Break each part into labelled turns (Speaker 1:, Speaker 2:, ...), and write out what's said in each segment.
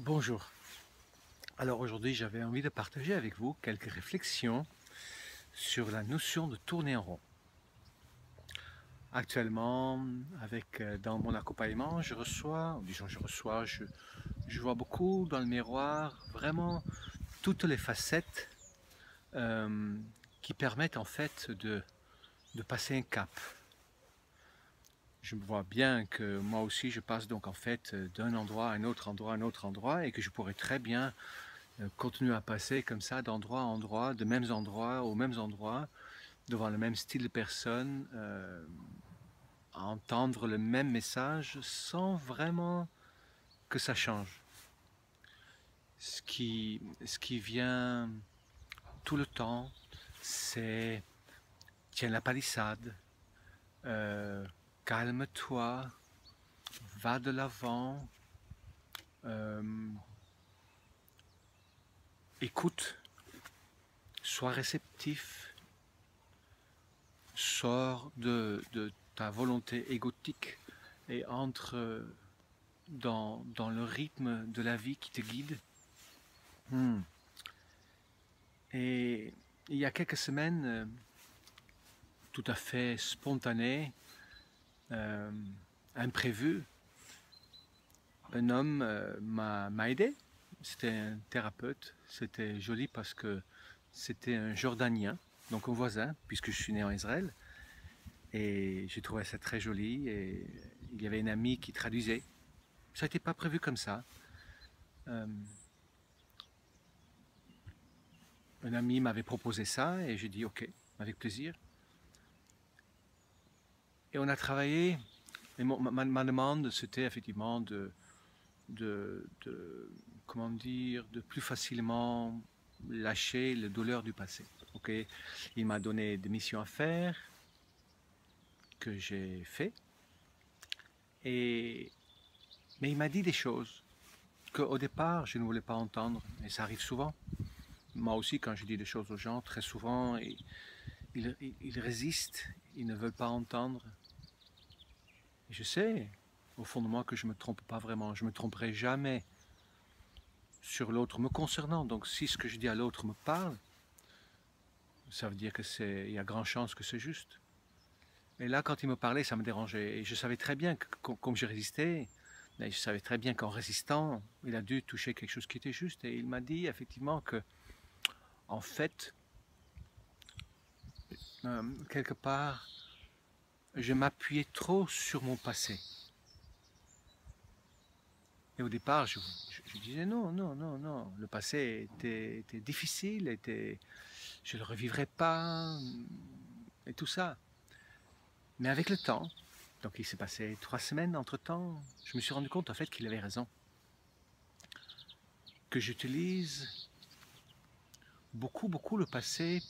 Speaker 1: Bonjour. Alors aujourd'hui, j'avais envie de partager avec vous quelques réflexions sur la notion de tourner en rond. Actuellement, dans mon accompagnement, je vois beaucoup dans le miroir vraiment toutes les facettes euh, qui permettent en fait de passer un cap. Je vois bien que moi aussi, je passe donc en fait d'un endroit à un autre endroit, à un autre endroit, et que je pourrais très bien continuer à passer comme ça d'endroit en endroit, de mêmes endroits aux mêmes endroits, devant le même style de personne, à entendre le même message sans vraiment que ça change. Ce qui vient tout le temps, c'est tiens la palissade, euh, calme-toi, va de l'avant, euh, écoute, sois réceptif, sors de ta volonté égotique et entre dans le rythme de la vie qui te guide. Hmm. Et il y a quelques semaines, tout à fait spontané, euh, imprévu, un homme m'a aidé. C'était un thérapeute. C'était joli parce que c'était un Jordanien, donc un voisin, puisque je suis né en Israël. Et j'ai trouvé ça très joli. Et il y avait une amie qui traduisait. Ça n'était pas prévu comme ça. Euh, un ami m'avait proposé ça et j'ai dit ok, avec plaisir. Et on a travaillé. Et ma demande, c'était effectivement comment dire, de plus facilement lâcher la douleur du passé. Ok, il m'a donné des missions à faire que j'ai fait, et mais il m'a dit des choses qu'au départ je ne voulais pas entendre, et ça arrive souvent. Moi aussi, quand je dis des choses aux gens, très souvent ils résistent, ils ne veulent pas entendre. Et je sais au fond de moi que je me trompe pas vraiment, je me tromperai jamais sur l'autre me concernant. Donc si ce que je dis à l'autre me parle, ça veut dire que il y a grande chance que c'est juste. Et là, quand il me parlait, ça me dérangeait. Et je savais très bien que, comme j'ai résisté, je savais très bien qu'en résistant, il a dû toucher quelque chose qui était juste. Et il m'a dit effectivement que, en fait, quelque part, je m'appuyais trop sur mon passé. Et au départ, je disais non, non, non, non. Le passé était difficile, je ne le revivrai pas, et tout ça. Mais avec le temps, donc il s'est passé 3 semaines entre-temps, je me suis rendu compte en fait qu'il avait raison. Que j'utilise beaucoup, beaucoup le passé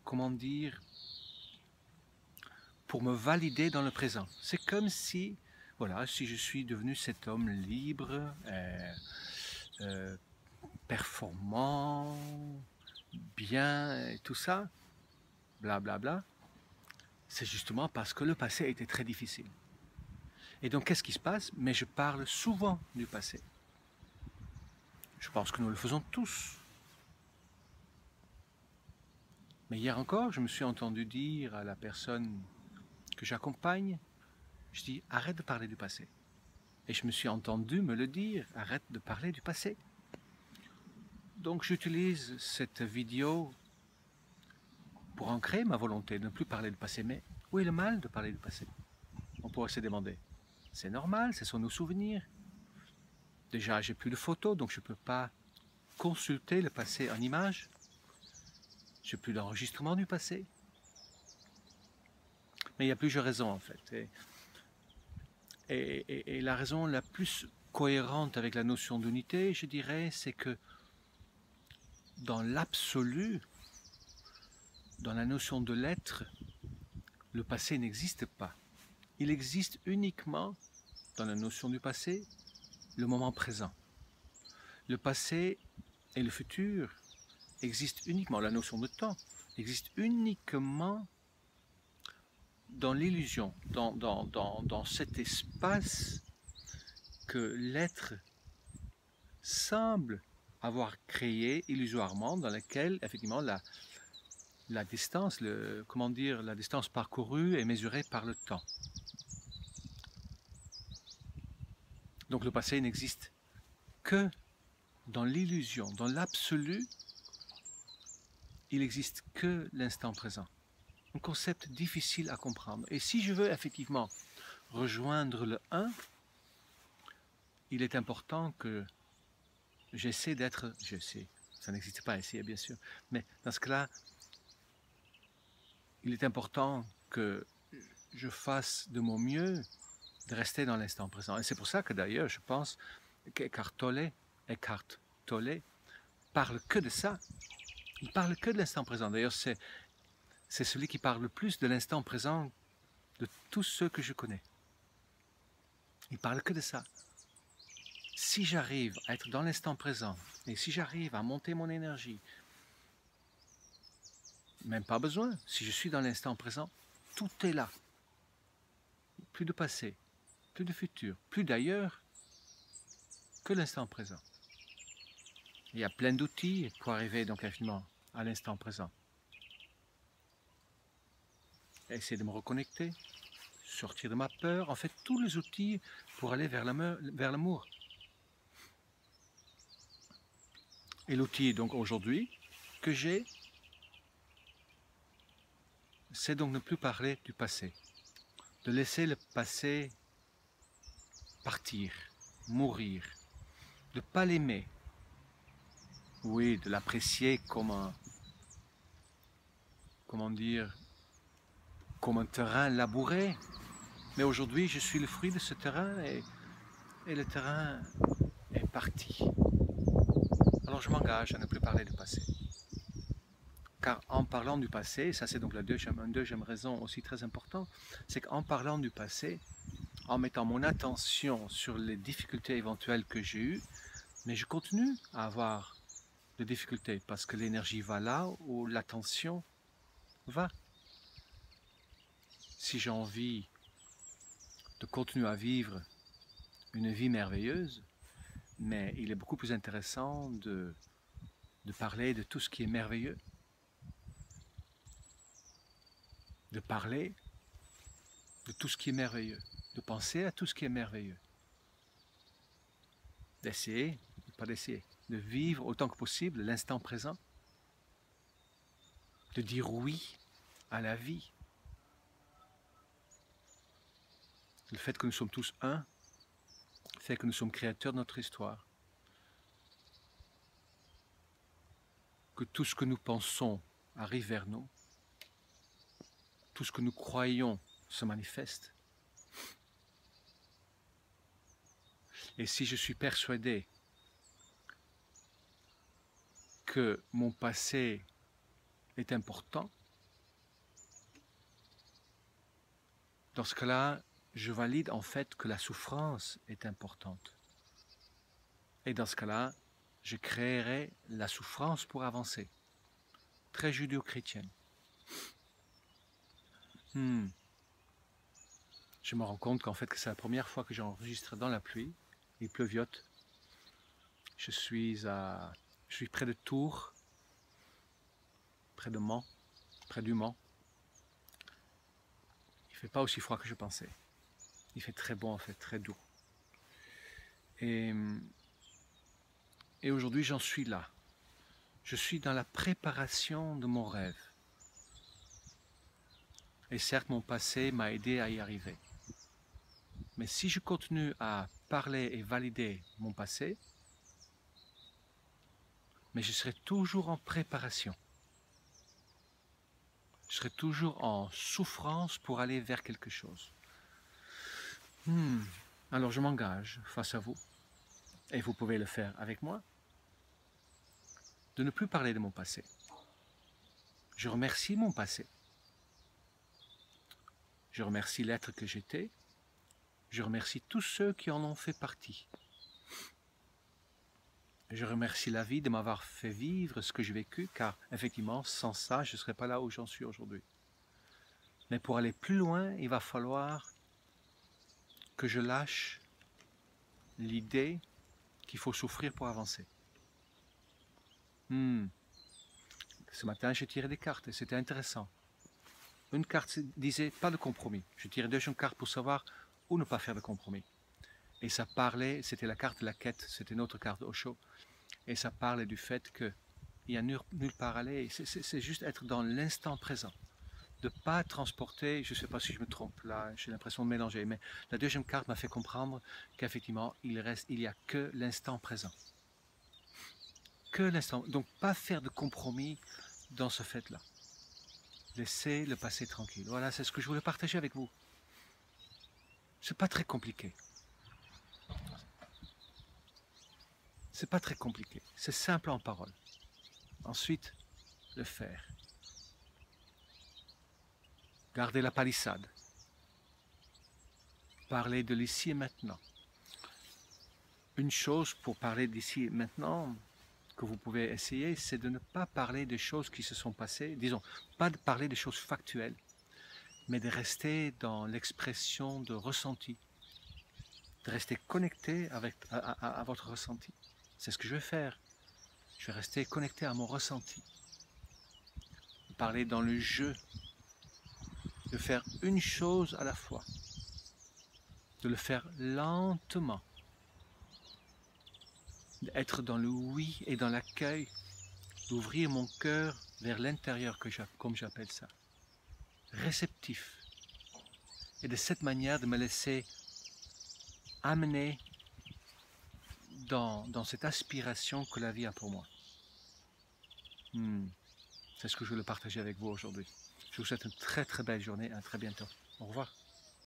Speaker 1: comment dire, pour me valider dans le présent. C'est comme si, voilà, si je suis devenu cet homme libre, euh, performant, bien, et tout ça, blablabla, bla bla, c'est justement parce que le passé était très difficile. Et donc, qu'est-ce qui se passe? Mais je parle souvent du passé. Je pense que nous le faisons tous. Mais hier encore, je me suis entendu dire à la personne que j'accompagne, je dis arrête de parler du passé. Et je me suis entendu me le dire, arrête de parler du passé. Donc j'utilise cette vidéo pour ancrer ma volonté de ne plus parler du passé. Mais où est le mal de parler du passé? On pourrait se demander. C'est normal, ce sont nos souvenirs. Déjà, j'ai plus de photos, donc je ne peux pas consulter le passé en images. J'ai plus d'enregistrement du passé. Mais il y a plusieurs raisons en fait. Et la raison la plus cohérente avec la notion d'unité, je dirais, c'est que dans l'absolu, dans la notion de l'être, le passé n'existe pas. Il existe uniquement, dans la notion du passé, le moment présent. Le passé et le futur existent uniquement, la notion de temps existe uniquement dans l'illusion, dans cet espace que l'être semble avoir créé illusoirement, dans laquelle effectivement la distance, comment dire, la distance parcourue est mesurée par le temps. Donc le passé n'existe que dans l'illusion, dans l'absolu, il n'existe que l'instant présent. Un concept difficile à comprendre. Et si je veux effectivement rejoindre le 1, il est important que j'essaie d'être... J'essaie, ça n'existe pas essayer bien sûr, mais dans ce cas-là, il est important que je fasse de mon mieux de rester dans l'instant présent. Et c'est pour ça que d'ailleurs, je pense qu'Eckhart Tolle parle que de ça. Il parle que de l'instant présent. D'ailleurs, c'est celui qui parle le plus de l'instant présent de tous ceux que je connais. Il parle que de ça. Si j'arrive à être dans l'instant présent, et si j'arrive à monter mon énergie, même pas besoin, si je suis dans l'instant présent, tout est là. Plus de passé, plus de futur, plus d'ailleurs que l'instant présent. Il y a plein d'outils pour arriver donc infiniment à l'instant présent. Essayer de me reconnecter, sortir de ma peur, en fait tous les outils pour aller vers l'amour. Et l'outil donc aujourd'hui que j'ai, c'est donc ne plus parler du passé, de laisser le passé partir, mourir, de ne pas l'aimer, oui, de l'apprécier comme un, comment dire, comme un terrain labouré. Mais aujourd'hui, je suis le fruit de ce terrain et le terrain est parti. Alors je m'engage à ne plus parler du passé. Car en parlant du passé, ça c'est donc une deuxième raison aussi très importante, c'est qu'en parlant du passé, en mettant mon attention sur les difficultés éventuelles que j'ai eues, mais je continue à avoir des difficultés parce que l'énergie va là où l'attention va. Si j'ai envie de continuer à vivre une vie merveilleuse, mais il est beaucoup plus intéressant de parler de tout ce qui est merveilleux, de parler de tout ce qui est merveilleux, de penser à tout ce qui est merveilleux, d'essayer, pas d'essayer, de vivre autant que possible l'instant présent, de dire oui à la vie. Le fait que nous sommes tous un fait que nous sommes créateurs de notre histoire. Que tout ce que nous pensons arrive vers nous. Tout ce que nous croyons se manifeste. Et si je suis persuadé que mon passé est important, dans ce cas-là, je valide en fait que la souffrance est importante. Et dans ce cas-là, je créerai la souffrance pour avancer. Très judéo-chrétienne. Je me rends compte qu'en fait que c'est la première fois que j'enregistre dans la pluie. Il pleuviote. Je suis près de Tours, près de Mans, près du Mans. Il ne fait pas aussi froid que je pensais. Il fait très bon en fait, très doux. Et aujourd'hui j'en suis là. Je suis dans la préparation de mon rêve. Et certes mon passé m'a aidé à y arriver. Mais si je continue à parler et valider mon passé, mais je serai toujours en préparation. Je serai toujours en souffrance pour aller vers quelque chose. Alors je m'engage face à vous, et vous pouvez le faire avec moi, de ne plus parler de mon passé. Je remercie mon passé. Je remercie l'être que j'étais. Je remercie tous ceux qui en ont fait partie. Je remercie la vie de m'avoir fait vivre ce que j'ai vécu, car effectivement, sans ça, je ne serais pas là où j'en suis aujourd'hui. Mais pour aller plus loin, il va falloir que je lâche l'idée qu'il faut souffrir pour avancer. Ce matin, j'ai tiré des cartes et c'était intéressant. Une carte disait pas de compromis. Je tirais deuxième carte pour savoir où ne pas faire de compromis. Et ça parlait, c'était la carte de la quête, c'était notre carte Osho. Et ça parlait du fait qu'il n'y a nulle part à aller. C'est juste être dans l'instant présent. De ne pas transporter, je ne sais pas si je me trompe là, j'ai l'impression de mélanger, mais la deuxième carte m'a fait comprendre qu'effectivement, il n'y a que l'instant présent. Que l'instant. Donc, pas faire de compromis dans ce fait-là. Laissez le passé tranquille. Voilà, c'est ce que je voulais partager avec vous. C'est pas très compliqué. C'est pas très compliqué. C'est simple en parole. Ensuite, le faire. Gardez la palissade. Parlez de l'ici et maintenant. Une chose pour parler d'ici et maintenant que vous pouvez essayer, c'est de ne pas parler des choses qui se sont passées, disons, pas de parler des choses factuelles, mais de rester dans l'expression de ressenti, de rester connecté à votre ressenti. C'est ce que je vais faire. Je vais rester connecté à mon ressenti. Parler dans le jeu, de faire une chose à la fois, de le faire lentement, d'être dans le oui et dans l'accueil, d'ouvrir mon cœur vers l'intérieur, comme j'appelle ça, réceptif, et de cette manière de me laisser amener dans cette aspiration que la vie a pour moi. C'est ce que je voulais partager avec vous aujourd'hui. Je vous souhaite une très très belle journée et à très bientôt. Au revoir.